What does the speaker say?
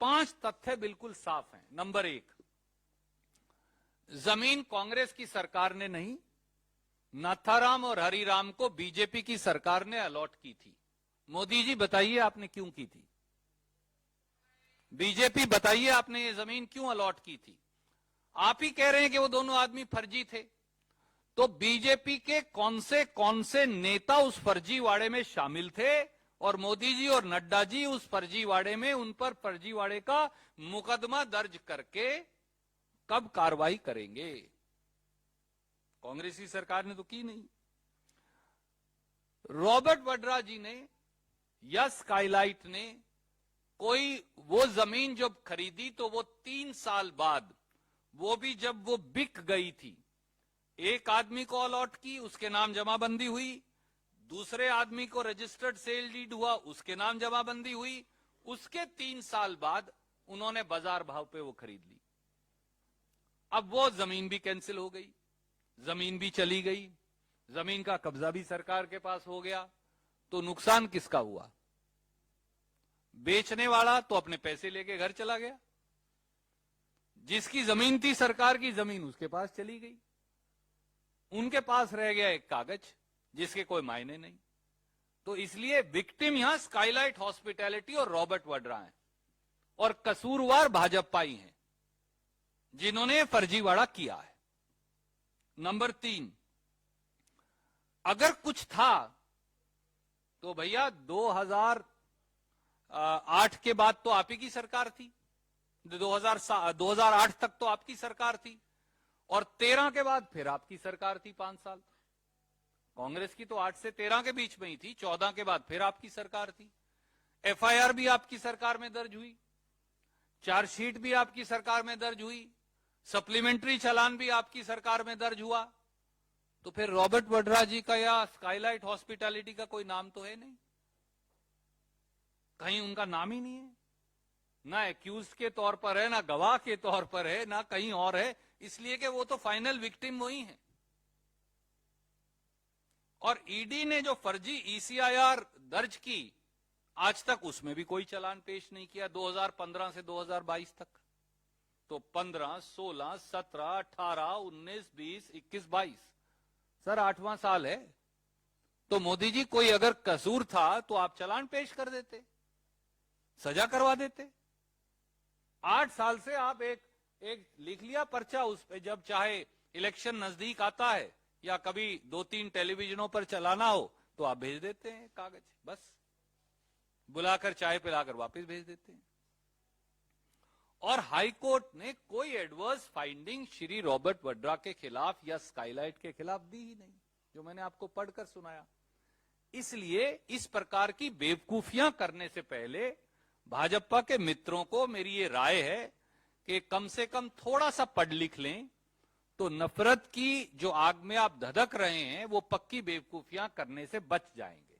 5 तथ्य बिल्कुल साफ हैं। नंबर 1, जमीन कांग्रेस की सरकार ने नहीं, नाथाराम और हरिराम को बीजेपी की सरकार ने अलॉट की थी। मोदी जी बताइए आपने क्यों की थी? बीजेपी बताइए आपने ये जमीन क्यों अलॉट की थी? आप ही कह रहे हैं कि वो दोनों आदमी फर्जी थे, तो बीजेपी के कौन से नेता उस फर्जीवाड़े में शामिल थे और मोदी जी और नड्डा जी उस फर्जीवाड़े में उन पर फर्जीवाड़े का मुकदमा दर्ज करके कब कार्रवाई करेंगे? कांग्रेस की सरकार ने तो की नहीं। रॉबर्ट वड्रा जी ने या स्काईलाइट ने कोई वो जमीन जब खरीदी तो वो 3 साल बाद, वो भी जब वो बिक गई थी, एक आदमी को अलॉट की, उसके नाम जमाबंदी हुई, दूसरे आदमी को रजिस्टर्ड सेल डीड हुआ, उसके नाम जमाबंदी हुई, उसके 3 साल बाद उन्होंने बाजार भाव पे वो खरीद ली। अब वो जमीन भी कैंसिल हो गई, जमीन भी चली गई, जमीन का कब्जा भी सरकार के पास हो गया, तो नुकसान किसका हुआ? बेचने वाला तो अपने पैसे लेके घर चला गया, जिसकी जमीन थी सरकार की जमीन उसके पास चली गई, उनके पास रह गया एक कागज जिसके कोई मायने नहीं। तो इसलिए विक्टिम यहां स्काईलाइट हॉस्पिटैलिटी और रॉबर्ट वड्रा हैं और कसूरवार भाजपा ही हैं जिन्होंने फर्जीवाड़ा किया है। नंबर 3, अगर कुछ था तो भैया 2008 के बाद तो आप ही की सरकार थी, 2008 तक तो आपकी सरकार थी और 13 के बाद फिर आपकी सरकार थी 5 साल। कांग्रेस की तो 8 से 13 के बीच में ही थी, 14 के बाद फिर आपकी सरकार थी। एफआईआर भी आपकी सरकार में दर्ज हुई, चार्जशीट भी आपकी सरकार में दर्ज हुई, सप्लीमेंट्री चालान भी आपकी सरकार में दर्ज हुआ। तो फिर रॉबर्ट वड्रा जी का या स्काईलाइट हॉस्पिटैलिटी का कोई नाम तो है नहीं, कहीं उनका नाम ही नहीं है, ना एक्यूज के तौर पर है, ना गवाह के तौर पर है, ना कहीं और है, इसलिए कि वो तो फाइनल विक्टिम वही है। और ईडी ने जो फर्जी ईसीआईआर दर्ज की, आज तक उसमें भी कोई चालान पेश नहीं किया, 2015 से 2022 तक। तो 15, 16, 17, 18, 19, 20, 21, 22, सर 8वां साल है। तो मोदी जी कोई अगर कसूर था तो आप चालान पेश कर देते, सजा करवा देते। 8 साल से आप एक लिख लिया पर्चा, उस पे जब चाहे इलेक्शन नजदीक आता है या कभी 2-3 टेलीविजनों पर चलाना हो तो आप भेज देते हैं कागज, बस बुलाकर चाय पिलाकर वापस भेज देते हैं। और हाईकोर्ट ने कोई adverse finding Shri Robert Vadra के खिलाफ या स्काईलाइट के खिलाफ दी ही नहीं, जो मैंने आपको पढ़कर सुनाया। इसलिए इस प्रकार की बेवकूफियां करने से पहले भाजपा के मित्रों को मेरी ये राय है कि कम से कम थोड़ा सा पढ़ लिख लें, तो नफरत की जो आग में आप धधक रहे हैं वो पक्की बेवकूफियां करने से बच जाएंगे।